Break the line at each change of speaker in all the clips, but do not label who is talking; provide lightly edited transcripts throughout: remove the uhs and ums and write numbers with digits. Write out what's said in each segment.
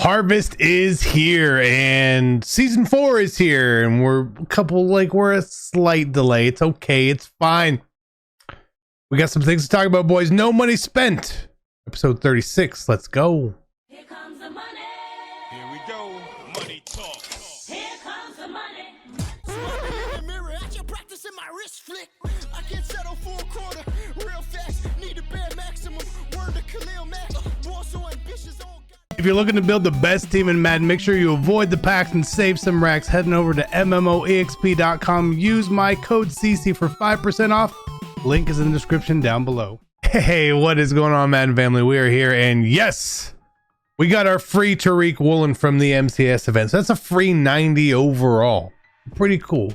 Harvest is here and season 4 is here, and we're a slight delay. It's okay, it's fine. We got some things to talk about, boys. No money spent. Episode 36. Let's go.
Here comes the money.
Here we go. Money talk.
Here comes the money.
Smiling in the mirror at your practicing my wrist flick. I can't settle for a quarter. Real fast. Need a bare maximum. Word to Khalil Mack. More so ambitious.
If you're looking to build the best team in Madden, make sure you avoid the packs and save some racks. Heading over to MMOEXP.com. Use my code CC for 5% off. Link is in the description down below. Hey, what is going on, Madden family? We are here, and yes, we got our free Tariq Woolen from the MCS event. So that's a free 90 overall. Pretty cool.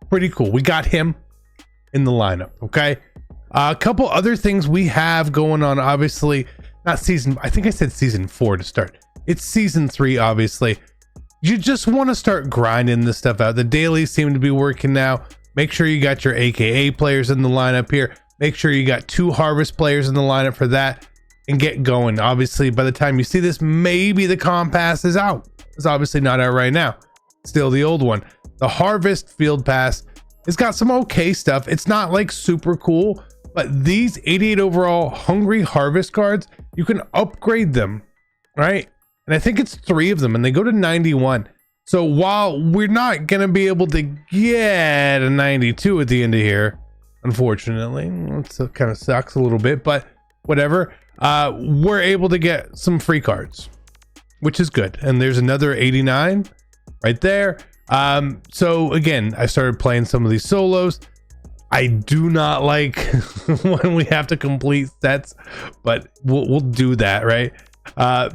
Pretty cool. We got him in the lineup, okay? A couple other things we have going on, obviously. Not season, I think I said season 4 to start. It's season 3, obviously. You just want to start grinding this stuff out. The dailies seem to be working now. Make sure you got your AKA players in the lineup here. Make sure you got 2 harvest players in the lineup for that and get going. Obviously, by the time you see this, maybe the compass is out. It's obviously not out right now. Still the old one. The harvest field pass, it's got some okay stuff. It's not like super cool, but these 88 overall hungry harvest cards, you can upgrade them, right? And I think it's 3 of them, and they go to 91. So while we're not gonna be able to get a 92 at the end of here, unfortunately, it kind of sucks a little bit, but whatever. We're able to get some free cards, which is good. And there's another 89 right there. So again, I started playing some of these solos. I do not like when we have to complete sets, but we'll do that, right?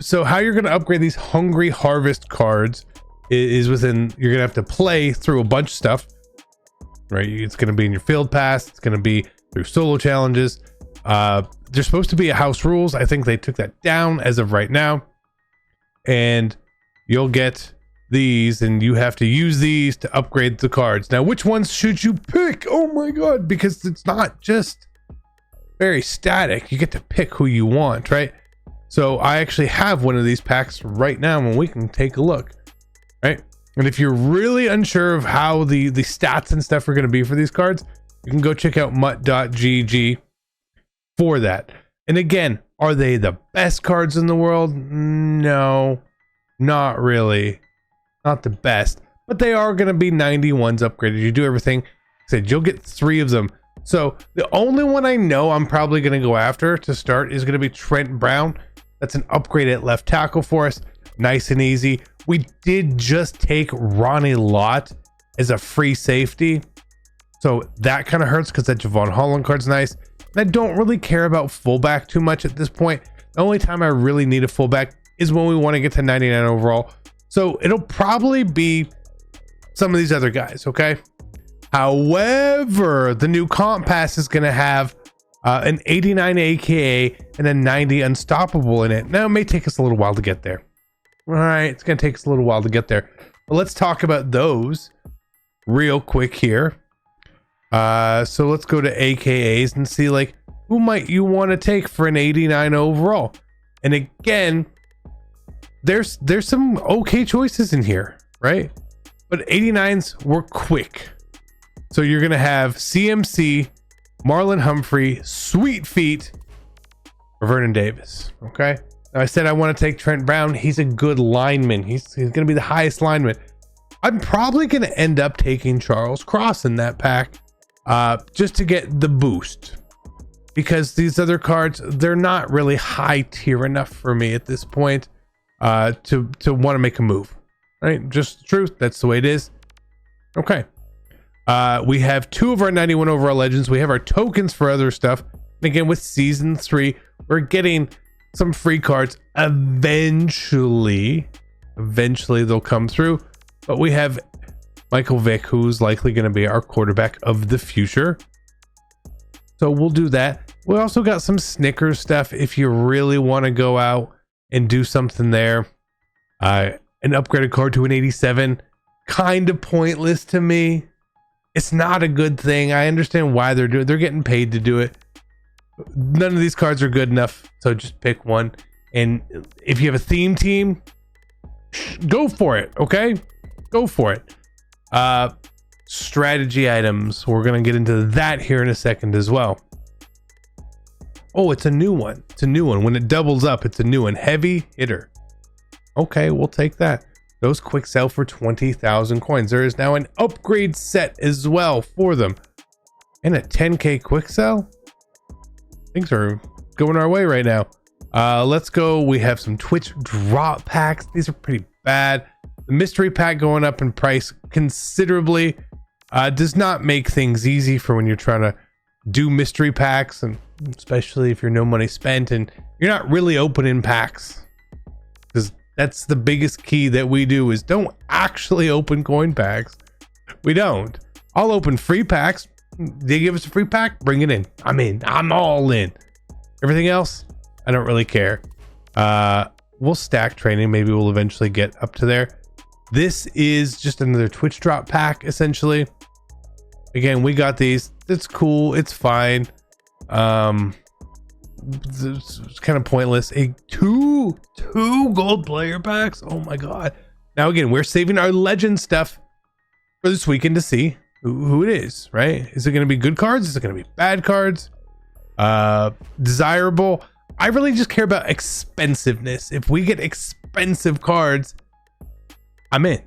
So how you're going to upgrade these hungry harvest cards is within, you're going to have to play through a bunch of stuff, right? It's going to be in your field pass. It's going to be through solo challenges. There's supposed to be a house rules. I think they took that down as of right now, and you'll get these, and you have to use these to upgrade the cards. Now, which ones should you pick? Oh my god, because it's not just very static. You get to pick who you want, right? So I actually have one of these packs right now, and we can take a look, right? And if you're really unsure of how the stats and stuff are going to be for these cards, you can go check out mutt.gg for that. And again, are they the best cards in the world? No, not really. Not the best, but they are going to be 91s upgraded. You do everything I said, you'll get 3 of them. So the only one I know I'm probably going to go after to start is going to be Trent Brown. That's an upgrade at left tackle for us. Nice and easy. We did just take Ronnie Lott as a free safety, so that kind of hurts because that Javon Holland card's nice. And I don't really care about fullback too much at this point. The only time I really need a fullback is when we want to get to 99 overall. So it'll probably be some of these other guys, okay? However, the new comp pass is going to have an 89 AKA and a 90 unstoppable in it. Now, it may take us a little while to get there. All right, it's going to take us a little while to get there. But let's talk about those real quick here. So let's go to AKAs and see, like, who might you want to take for an 89 overall? And again, there's some okay choices in here, right? But 89s were quick. So you're going to have CMC, Marlon Humphrey, Sweet Feet, or Vernon Davis, okay? Now, I said I want to take Trent Brown. He's a good lineman. He's going to be the highest lineman. I'm probably going to end up taking Charles Cross in that pack just to get the boost. Because these other cards, they're not really high tier enough for me at this point. To want to make a move, right? Just the truth. That's the way it is. Okay. We have 2 of our 91 overall legends. We have our tokens for other stuff. And again, with season 3, we're getting some free cards. Eventually they'll come through. But we have Michael Vick, who's likely going to be our quarterback of the future. So we'll do that. We also got some Snickers stuff if you really want to go out and do something there. An upgraded card to an 87, kind of pointless to me. It's not a good thing. I understand why they're getting paid to do it. None of these cards are good enough, so just pick one. And if you have a theme team, go for it. Okay, go for it. Strategy items, we're gonna get into that here in a second as well. Oh, it's a new one. It's a new one. When it doubles up, it's a new one. Heavy hitter. Okay, we'll take that. Those quick sell for 20,000 coins. There is now an upgrade set as well for them. And a 10k quick sell. Things are going our way right now. Let's go. We have some Twitch drop packs. These are pretty bad. The mystery pack going up in price considerably. Does not make things easy for when you're trying to do mystery packs, and especially if you're no money spent and you're not really opening packs, because that's the biggest key that we do is don't actually open coin packs. We don't. I'll open free packs. They give us a free pack, bring it in. I'm in. I'm all in. Everything else, I don't really care. We'll stack training. Maybe we'll eventually get up to there. This is just another Twitch drop pack, essentially. Again, we got these. It's cool. It's fine. It's kind of pointless. Two gold player packs. Oh my god. Now again, we're saving our legend stuff for this weekend to see who it is, right? Is it going to be good cards? Is it going to be bad cards? Desirable. I really just care about expensiveness. If we get expensive cards, I'm in.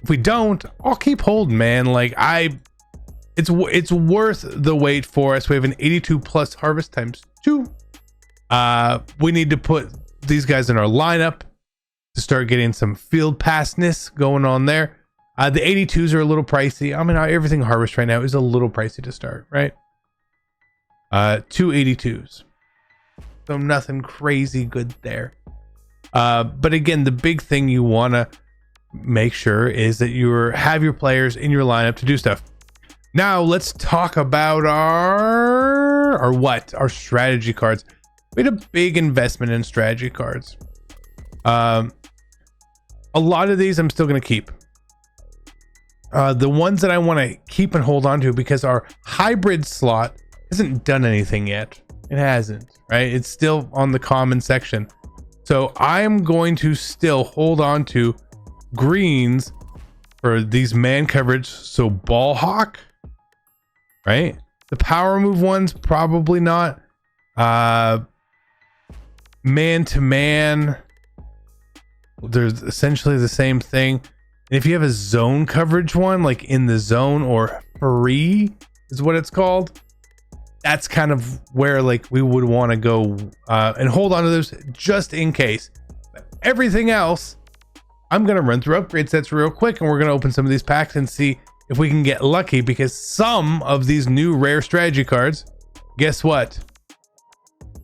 If we don't, I'll keep holding, man. Like it's worth the wait for us. We have an 82 plus harvest times 2. We need to put these guys in our lineup to start getting some field passness going on there. The 82s are a little pricey. I mean, everything harvest right now is a little pricey to start, right? 2 82s. So nothing crazy good there. But again, the big thing you want to make sure is that you have your players in your lineup to do stuff. Now let's talk about our strategy cards. We had a big investment in strategy cards. A lot of these I'm still going to keep. The ones that I want to keep and hold on to, because our hybrid slot hasn't done anything yet. It hasn't, right? It's still on the common section. So I'm going to still hold on to greens for these man coverage. So ball hawk, right? The power move ones, probably not. Man to man, there's essentially the same thing. And if you have a zone coverage one, like in the zone or free is what it's called, that's kind of where like we would want to go and hold on to those just in case. But everything else, I'm going to run through upgrade sets real quick, and we're going to open some of these packs and see if we can get lucky, because some of these new rare strategy cards, guess what?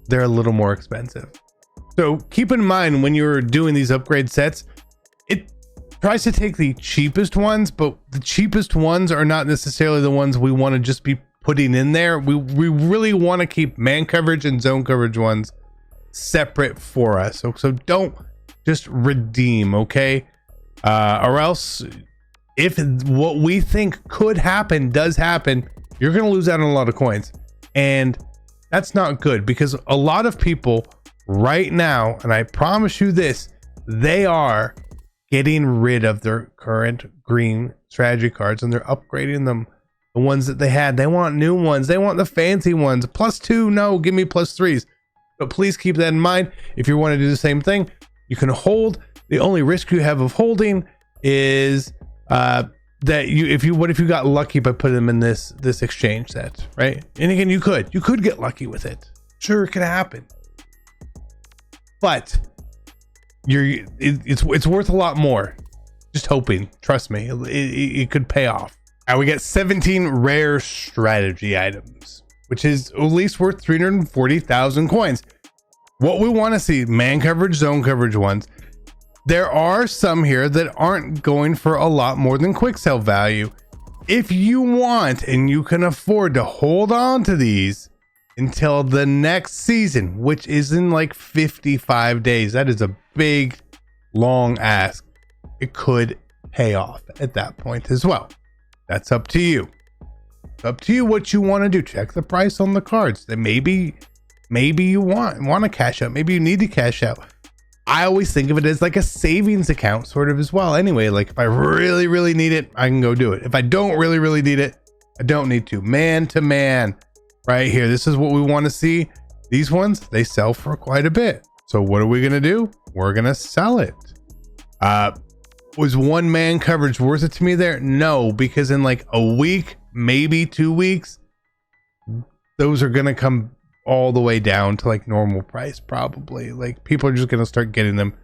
They're a little more expensive. So keep in mind when you're doing these upgrade sets, it tries to take the cheapest ones, but the cheapest ones are not necessarily the ones we want to just be putting in there. We really want to keep man coverage and zone coverage ones separate for us. So don't just redeem, okay? Or else if what we think could happen does happen, you're going to lose out on a lot of coins. And that's not good, because a lot of people right now, and I promise you this, they are getting rid of their current green strategy cards and they're upgrading them. The ones that they had, they want new ones. They want the fancy ones. +2, no, give me +3s. But please keep that in mind. If you want to do the same thing, you can hold. The only risk you have of holding is that what if you got lucky by putting them in this exchange set, right? And again, you could get lucky with it. Sure, it could happen. But it's worth a lot more. Just hoping, trust me, it could pay off. Now we got 17 rare strategy items, which is at least worth 340,000 coins. What we want to see, man coverage, zone coverage ones. There are some here that aren't going for a lot more than quick sell value. If you want and you can afford to hold on to these until the next season, which is in like 55 days, that is a big, long ask. It could pay off at that point as well. That's up to you. It's up to you what you want to do. Check the price on the cards. That maybe you want to cash out. Maybe you need to cash out. I always think of it as like a savings account sort of as well. Anyway, like if I really, really need it, I can go do it. If I don't really, really need it, I don't need to. Man to man right here. This is what we want to see. These ones, they sell for quite a bit. So what are we going to do? We're going to sell it. Was one man coverage worth it to me there? No, because in like a week, maybe 2 weeks, those are going to come all the way down to like normal price. Probably like people are just going to start getting them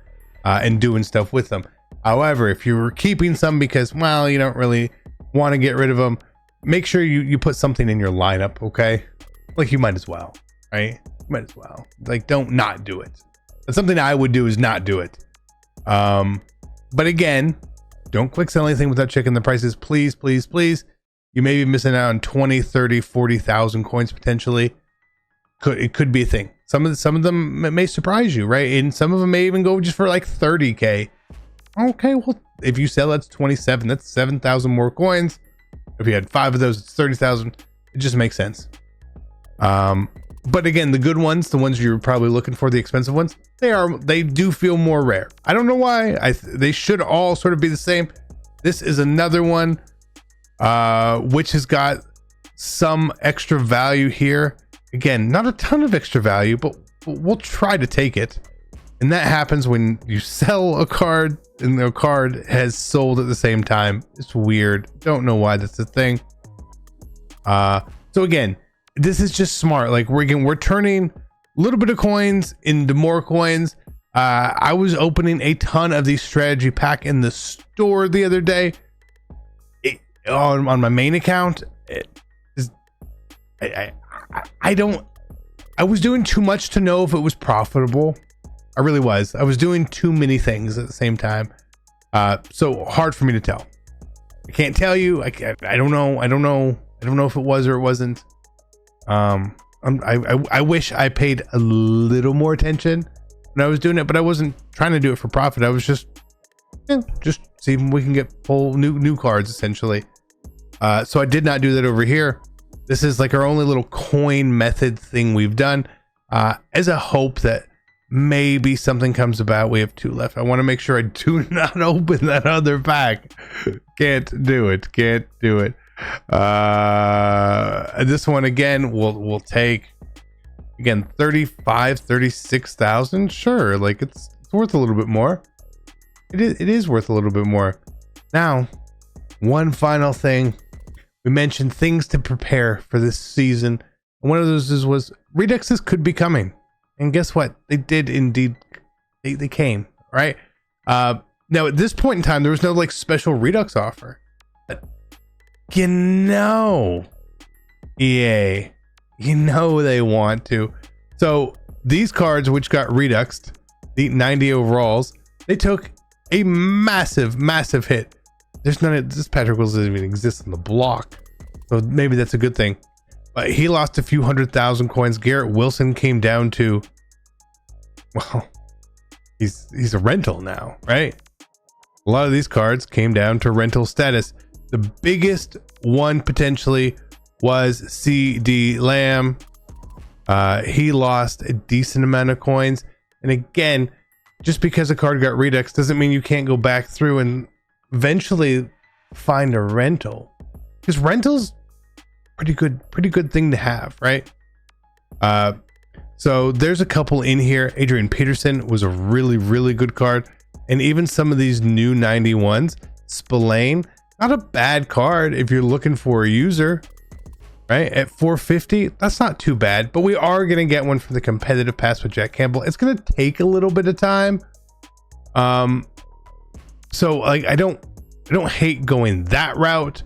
and doing stuff with them. However, if you're keeping some because, well, you don't really want to get rid of them, make sure you put something in your lineup. Okay. Like you might as well, right? Might as well. Like don't not do it. That's something I would do is not do it. But again, don't click sell anything without checking the prices. Please, please, please. You may be missing out on 20, 30, 40,000 coins potentially. It could be a thing. Some of them may surprise you, right? And some of them may even go just for like 30K. Okay, well, if you sell, that's 27. That's 7,000 more coins. If you had 5 of those, it's 30,000. It just makes sense. But again, the good ones, the ones you're probably looking for, the expensive ones, they do feel more rare. I don't know why. They should all sort of be the same. This is another one, which has got some extra value here. Again, not a ton of extra value, but we'll try to take it. And that happens when you sell a card and the card has sold at the same time. It's weird. Don't know why that's a thing. So again, this is just smart. Like we're turning a little bit of coins into more coins. I was opening a ton of these strategy pack in the store the other day. On my main account. I was doing too much to know if it was profitable. I really was. I was doing too many things at the same time. So hard for me to tell. I can't tell you. I don't know. I don't know if it was or it wasn't. I wish I paid a little more attention when I was doing it, but I wasn't trying to do it for profit. I was just see if we can get full new cards essentially. So I did not do that over here. This is like our only little coin method thing we've done, as a hope that maybe something comes about. We have 2 left. I want to make sure I do not open that other pack. Can't do it. This one again, we'll take again 36,000. Sure. Like it's worth a little bit more. It is worth a little bit more. Now, one final thing. We mentioned things to prepare for this season. One of those was Redexes could be coming. And guess what? They did indeed. They came, right? Now at this point in time, there was no like special Redux offer. But EA, they want to. So these cards, which got Reduxed, the 90 overalls, they took a massive hit. There's none of this. Patrick Wilson doesn't even exist on the block, so maybe that's a good thing. But he lost a few 100,000 coins. Garrett Wilson came down to, well, he's a rental now, right? A lot of these cards came down to rental status. The biggest one potentially was CD Lamb. He lost a decent amount of coins, and again, just because a card got Redux doesn't mean you can't go back through and eventually find a rental, because rentals pretty good thing to have, right? So there's a couple in here. Adrian Peterson was a really good card, and even some of these new 91s. Spillane, not a bad card if you're looking for a user, right? At 450, that's not too bad, but we are gonna get one from the competitive pass with Jack Campbell. It's gonna take a little bit of time. So like I don't hate going that route,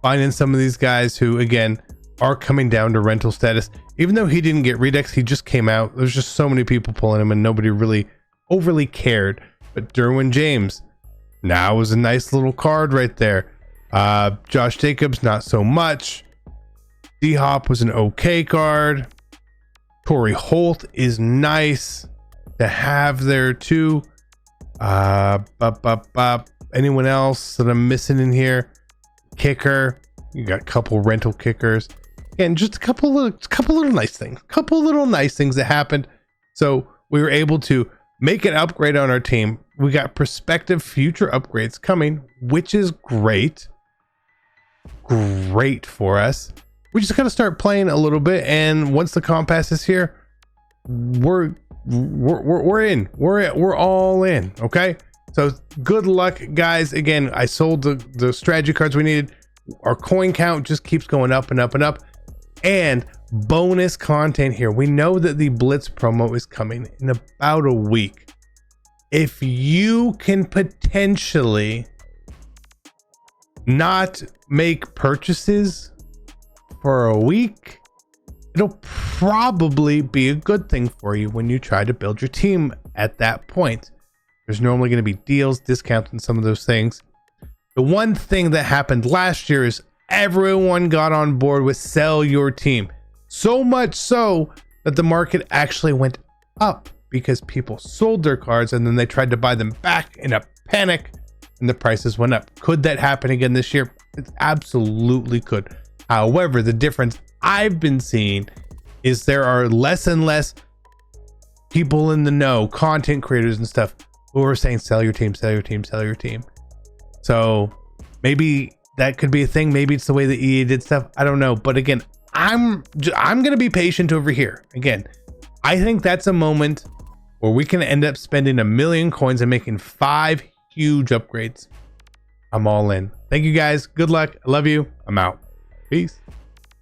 finding some of these guys who again are coming down to rental status. Even though he didn't get Redux, he just came out. There's just so many people pulling him and nobody really overly cared. But Derwin James now is a nice little card right there. Josh Jacobs, not so much. D-Hop was an okay card. Torrey Holt is nice to have there too. Anyone else that I'm missing in here? Kicker, you got a couple rental kickers. Again, just a couple little nice things. Couple little nice things that happened. So we were able to make an upgrade on our team. We got prospective future upgrades coming, which is great. Great for us. We just got to start playing a little bit, and once the compass is here, we're in. We're all in. Okay. So good luck, guys. Again, I sold the strategy cards we needed. Our coin count just keeps going up and up and up. And bonus content here. We know that the Blitz promo is coming in about a week. If you can potentially not make purchases for a week, it'll probably be a good thing for you when you try to build your team at that point. There's normally going to be deals, discounts, and some of those things. The one thing that happened last year is everyone got on board with sell your team. So much so that the market actually went up because people sold their cards and then they tried to buy them back in a panic and the prices went up. Could that happen again this year? It absolutely could. However, the difference I've been seeing is there are less and less people in the know, content creators and stuff, who are saying sell your team, sell your team, sell your team. So maybe that could be a thing. Maybe it's the way that EA did stuff. I don't know. But again, I'm gonna be patient over here. Again, I think that's a moment where we can end up spending 1 million coins and making 5 huge upgrades. I'm all in. Thank you guys. Good luck. I love you. I'm out. Peace.